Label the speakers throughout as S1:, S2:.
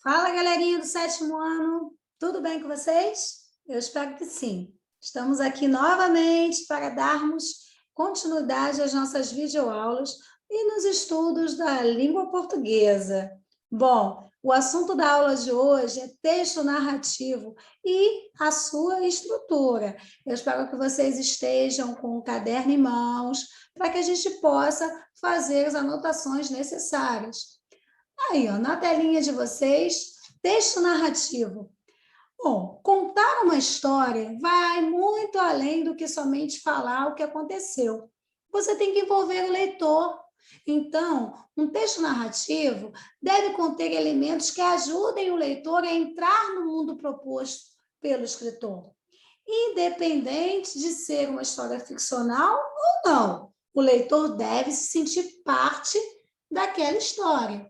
S1: Fala, galerinha do 7º ano, tudo bem com vocês? Eu espero que sim. Estamos aqui novamente para darmos continuidade às nossas videoaulas e nos estudos da língua portuguesa. Bom, o assunto da aula de hoje é texto narrativo e a sua estrutura. Eu espero que vocês estejam com o caderno em mãos para que a gente possa fazer as anotações necessárias. Aí, ó, na telinha de vocês, texto narrativo. Bom, contar uma história vai muito além do que somente falar o que aconteceu. Você tem que envolver o leitor. Então, um texto narrativo deve conter elementos que ajudem o leitor a entrar no mundo proposto pelo escritor. Independente de ser uma história ficcional ou não, o leitor deve se sentir parte daquela história.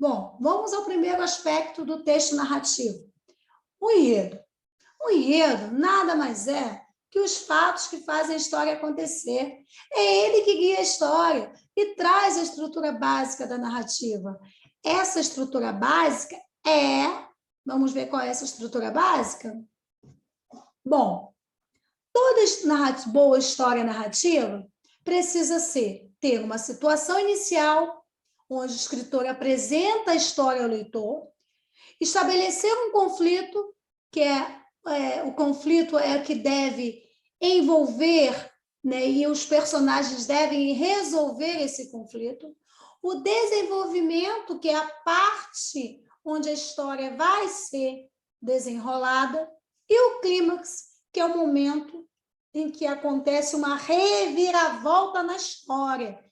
S1: Bom, vamos ao primeiro aspecto do texto narrativo. O enredo. O enredo nada mais é que os fatos que fazem a história acontecer. É ele que guia a história e traz a estrutura básica da narrativa. Essa estrutura básica vamos ver qual é essa estrutura básica? Bom, toda boa história narrativa precisa ter uma situação inicial, onde o escritor apresenta a história ao leitor, estabelecer um conflito, que o conflito é o que deve envolver, né, e os personagens devem resolver esse conflito, o desenvolvimento, que é a parte onde a história vai ser desenrolada, e o clímax, que é o momento em que acontece uma reviravolta na história.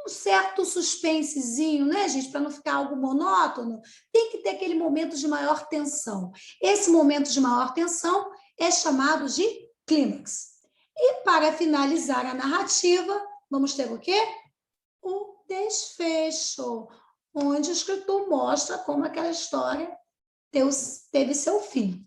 S1: Um certo suspensezinho, né, gente? Para não ficar algo monótono, tem que ter aquele momento de maior tensão. Esse momento de maior tensão é chamado de clímax. E para finalizar a narrativa, vamos ter o quê? O desfecho, onde o escritor mostra como aquela história teve seu fim.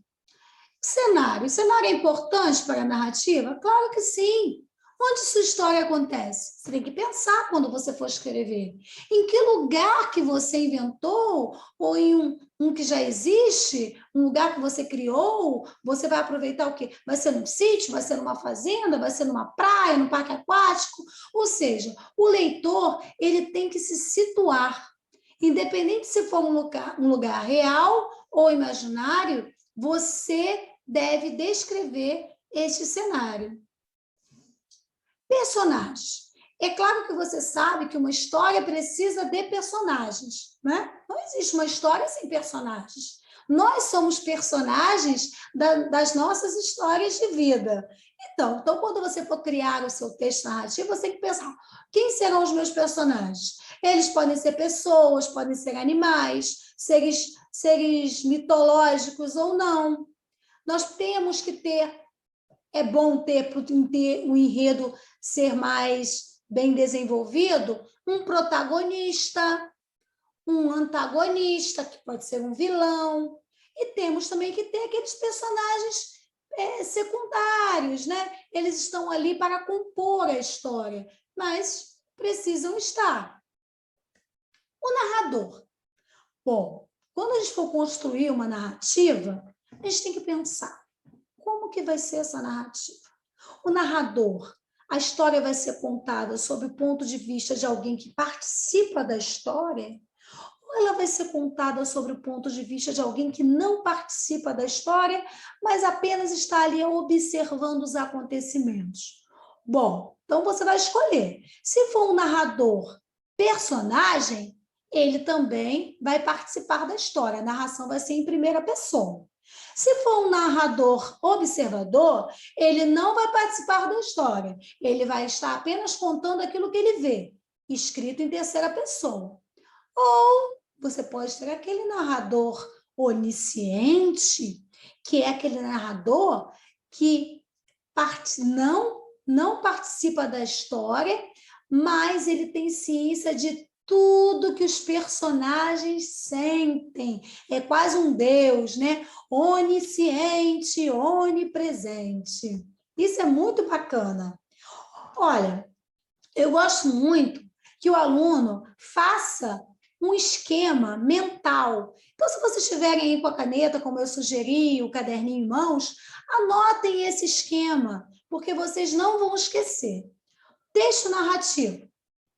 S1: Cenário. O cenário é importante para a narrativa? Claro que sim. Onde sua história acontece? Você tem que pensar quando você for escrever. Em que lugar que você inventou, ou em um que já existe, um lugar que você criou, você vai aproveitar o quê? Vai ser num sítio, vai ser numa fazenda, vai ser numa praia, num parque aquático? Ou seja, o leitor ele tem que se situar. Independente se for um lugar real ou imaginário, você deve descrever este cenário. Personagens. É claro que você sabe que uma história precisa de personagens, né? Não existe uma história sem personagens. Nós somos personagens das nossas histórias de vida. Então, quando você for criar o seu texto narrativo, você tem que pensar, quem serão os meus personagens? Eles podem ser pessoas, podem ser animais, seres mitológicos ou não. Nós temos que é bom ter o enredo ser mais bem desenvolvido, um protagonista, um antagonista, que pode ser um vilão, e temos também que ter aqueles personagens secundários, né? Eles estão ali para compor a história, mas precisam estar. O narrador. Bom, quando a gente for construir uma narrativa, a gente tem que pensar, como que vai ser essa narrativa? O narrador, a história vai ser contada sob o ponto de vista de alguém que participa da história, ou ela vai ser contada sobre o ponto de vista de alguém que não participa da história, mas apenas está ali observando os acontecimentos? Bom, então você vai escolher. Se for um narrador personagem, ele também vai participar da história. A narração vai ser em primeira pessoa. Se for um narrador observador, ele não vai participar da história. Ele vai estar apenas contando aquilo que ele vê, escrito em terceira pessoa. Ou você pode ter aquele narrador onisciente, que é aquele narrador que não participa da história, mas ele tem ciência de tudo que os personagens sentem. É quase um deus, né? Onisciente, onipresente. Isso é muito bacana. Olha, eu gosto muito que o aluno faça um esquema mental. Então, se vocês estiverem aí com a caneta, como eu sugeri, o caderninho em mãos, anotem esse esquema, porque vocês não vão esquecer. Texto narrativo.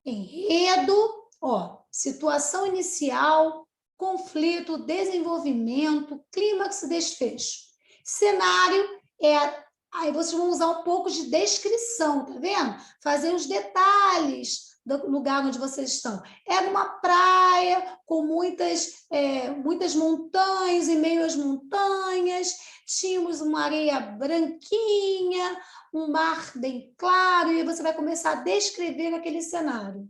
S1: Enredo, situação inicial, conflito, desenvolvimento, clímax e desfecho. Cenário aí vocês vão usar um pouco de descrição, tá vendo? Fazer os detalhes do lugar onde vocês estão. Era uma praia com muitas montanhas, em meio às montanhas, tínhamos uma areia branquinha, um mar bem claro, e você vai começar a descrever aquele cenário.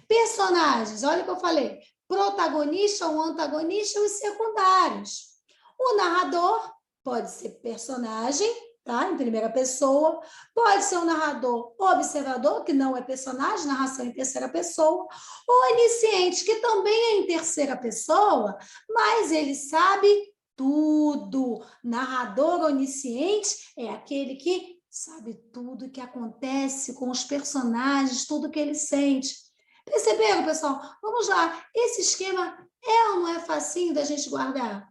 S1: Personagens, olha o que eu falei, protagonista ou antagonista e os secundários. O narrador pode ser personagem, tá? Em primeira pessoa, pode ser um narrador observador, que não é personagem, narração em terceira pessoa, ou iniciante, que também é em terceira pessoa, mas ele sabe tudo. Narrador onisciente é aquele que sabe tudo que acontece com os personagens, tudo que ele sente. Perceberam, pessoal? Vamos lá. Esse esquema ou não é facinho da gente guardar?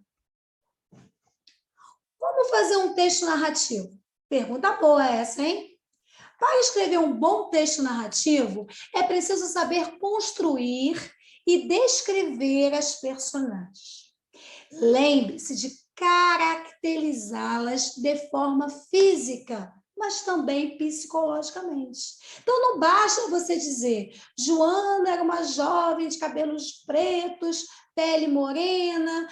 S1: Como fazer um texto narrativo? Pergunta boa essa, hein? Para escrever um bom texto narrativo, é preciso saber construir e descrever as personagens. Lembre-se de caracterizá-las de forma física, mas também psicologicamente. Então, não basta você dizer, Joana era uma jovem de cabelos pretos, pele morena.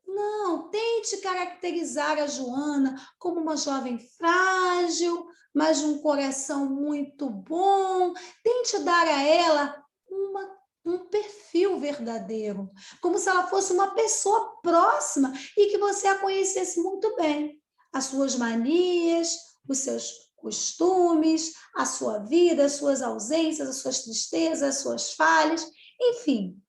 S1: Não, tente caracterizar a Joana como uma jovem frágil, mas de um coração muito bom. Tente dar a ela um perfil verdadeiro, como se ela fosse uma pessoa próxima e que você a conhecesse muito bem. As suas manias, os seus costumes, a sua vida, as suas ausências, as suas tristezas, as suas falhas, enfim.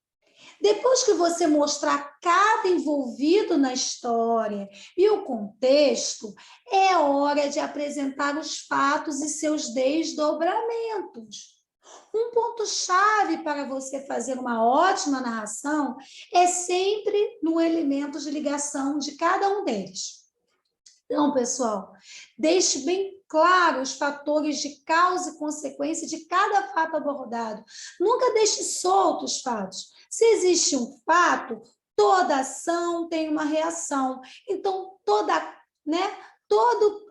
S1: Depois que você mostrar cada envolvido na história e o contexto, é hora de apresentar os fatos e seus desdobramentos. Um ponto-chave para você fazer uma ótima narração é sempre no elemento de ligação de cada um deles. Então, pessoal, deixe bem claro os fatores de causa e consequência de cada fato abordado. Nunca deixe soltos os fatos. Se existe um fato, toda ação tem uma reação. Então, toda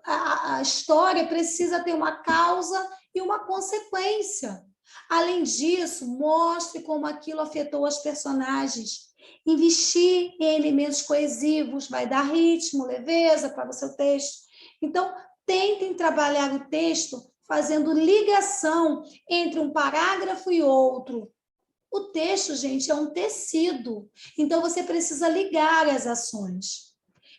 S1: a história precisa ter uma causa e uma consequência. Além disso, mostre como aquilo afetou as personagens. Investir em elementos coesivos vai dar ritmo, leveza para o seu texto. Então, tentem trabalhar o texto fazendo ligação entre um parágrafo e outro. O texto, gente, é um tecido. Então, você precisa ligar as ações.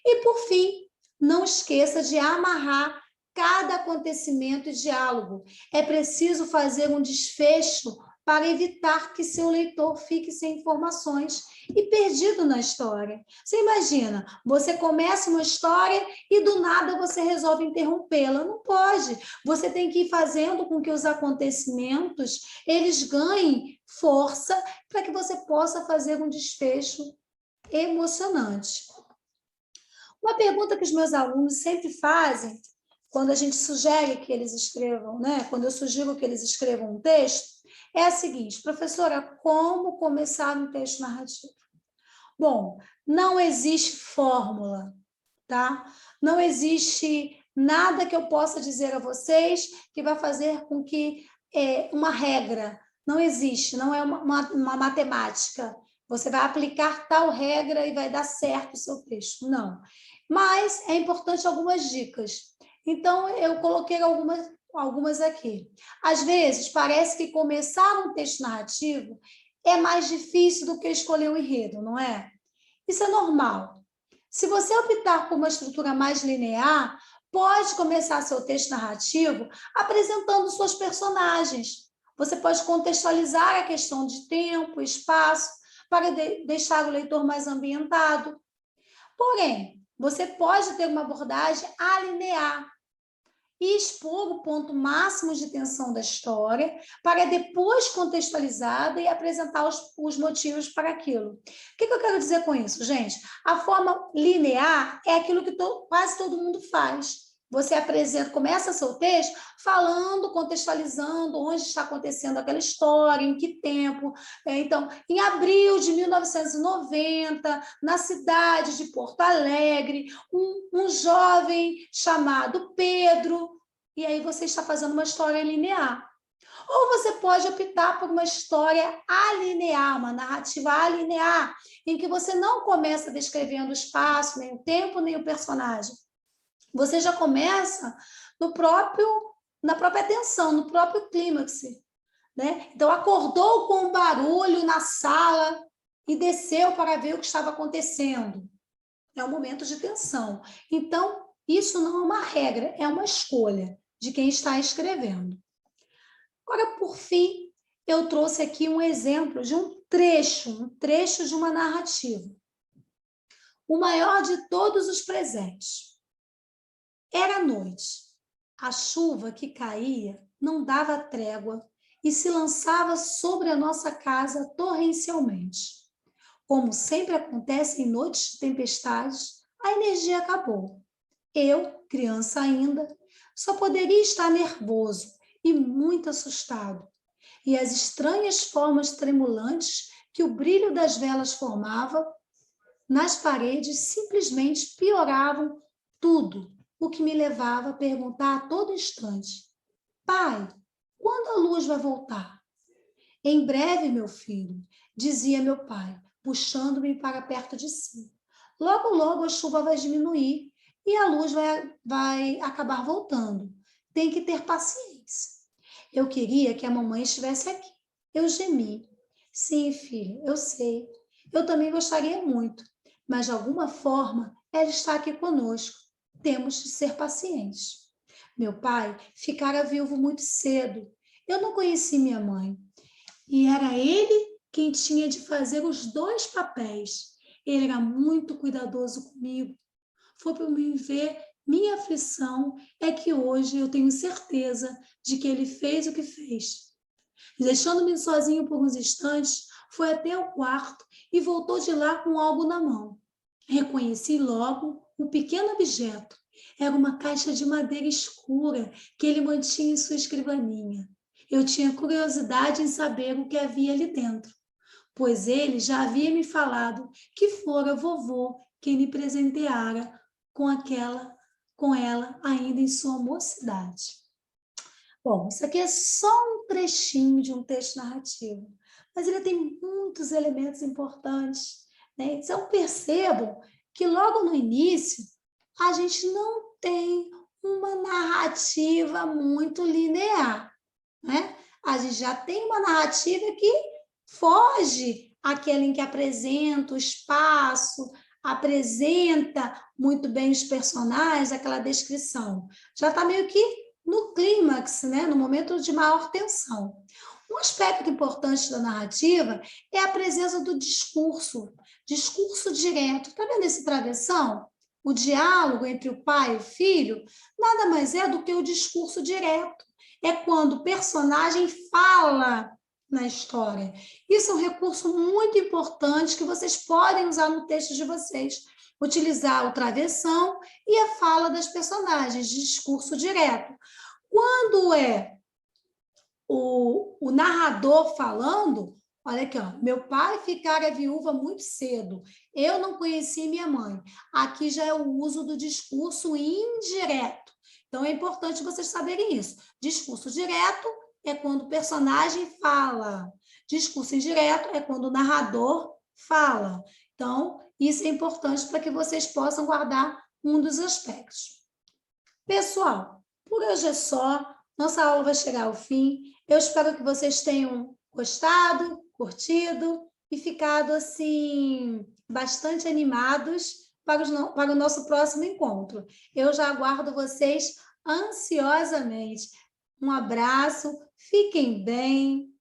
S1: E, por fim, não esqueça de amarrar cada acontecimento e diálogo. É preciso fazer um desfecho para evitar que seu leitor fique sem informações e perdido na história. Você imagina, você começa uma história e do nada você resolve interrompê-la. Não pode. Você tem que ir fazendo com que os acontecimentos eles ganhem força para que você possa fazer um desfecho emocionante. Uma pergunta que os meus alunos sempre fazem quando a gente sugere que eles escrevam, quando eu sugiro que eles escrevam um texto, é a seguinte: professora, como começar um texto narrativo? Bom, não existe fórmula, tá? Não existe nada que eu possa dizer a vocês que vai fazer com que uma regra. Não existe, não é uma matemática. Você vai aplicar tal regra e vai dar certo o seu texto. Não. Mas é importante algumas dicas. Então, eu coloquei algumas aqui. Às vezes, parece que começar um texto narrativo é mais difícil do que escolher um enredo, não é? Isso é normal. Se você optar por uma estrutura mais linear, pode começar seu texto narrativo apresentando suas personagens. Você pode contextualizar a questão de tempo, espaço, para deixar o leitor mais ambientado. Porém, você pode ter uma abordagem alinear e expor o ponto máximo de tensão da história, para depois contextualizada e apresentar os motivos para aquilo. O que eu quero dizer com isso, gente? A forma linear é aquilo que quase todo mundo faz. Você apresenta, começa seu texto falando, contextualizando onde está acontecendo aquela história, em que tempo. Então, em abril de 1990, na cidade de Porto Alegre, um jovem chamado Pedro, e aí você está fazendo uma história linear. Ou você pode optar por uma história alinear, uma narrativa alinear, em que você não começa descrevendo o espaço, nem o tempo, nem o personagem. Você já começa na própria tensão, no próprio clímax, né? Então, acordou com um barulho na sala e desceu para ver o que estava acontecendo. É um momento de tensão. Então, isso não é uma regra, é uma escolha de quem está escrevendo. Agora, por fim, eu trouxe aqui um exemplo de um trecho de uma narrativa. O maior de todos os presentes. Era noite. A chuva que caía não dava trégua e se lançava sobre a nossa casa torrencialmente. Como sempre acontece em noites de tempestades, a energia acabou. Eu, criança ainda, só poderia estar nervoso e muito assustado. E as estranhas formas tremulantes que o brilho das velas formava nas paredes simplesmente pioravam tudo, o que me levava a perguntar a todo instante: pai, quando a luz vai voltar? Em breve, meu filho, dizia meu pai, puxando-me para perto de si. Logo, logo a chuva vai diminuir e a luz vai acabar voltando. Tem que ter paciência. Eu queria que a mamãe estivesse aqui. Eu gemi. Sim, filho, eu sei. Eu também gostaria muito, mas de alguma forma ela está aqui conosco. Temos de ser pacientes. Meu pai ficara viúvo muito cedo. Eu não conheci minha mãe. E era ele quem tinha de fazer os dois papéis. Ele era muito cuidadoso comigo. Foi para me ver minha aflição é que hoje eu tenho certeza de que ele fez o que fez. Deixando-me sozinho por uns instantes, foi até o quarto e voltou de lá com algo na mão. Reconheci logo um pequeno objeto. Era uma caixa de madeira escura que ele mantinha em sua escrivaninha. Eu tinha curiosidade em saber o que havia ali dentro, pois ele já havia me falado que fora vovô quem me presenteara com ela ainda em sua mocidade. Bom, isso aqui é só um trechinho de um texto narrativo, mas ele tem muitos elementos importantes, né? Então, percebam que logo no início a gente não tem uma narrativa muito linear, né? A gente já tem uma narrativa que foge àquela em que apresenta o espaço, apresenta muito bem os personagens, aquela descrição. Já está meio que no clímax, né? No momento de maior tensão. Um aspecto importante da narrativa é a presença do discurso direto. Está vendo esse travessão? O diálogo entre o pai e o filho nada mais é do que o discurso direto. É quando o personagem fala na história. Isso é um recurso muito importante que vocês podem usar no texto de vocês. Utilizar o travessão e a fala das personagens, de discurso direto. Quando é o narrador falando, olha aqui, ó, meu pai ficara viúva muito cedo, eu não conheci minha mãe. Aqui já é o uso do discurso indireto. Então, é importante vocês saberem isso. Discurso direto é quando o personagem fala. Discurso indireto é quando o narrador fala. Então, isso é importante para que vocês possam guardar um dos aspectos. Pessoal, por hoje é só. Nossa aula vai chegar ao fim. Eu espero que vocês tenham gostado, curtido e ficado, assim, bastante animados para o nosso próximo encontro. Eu já aguardo vocês ansiosamente. Um abraço, fiquem bem.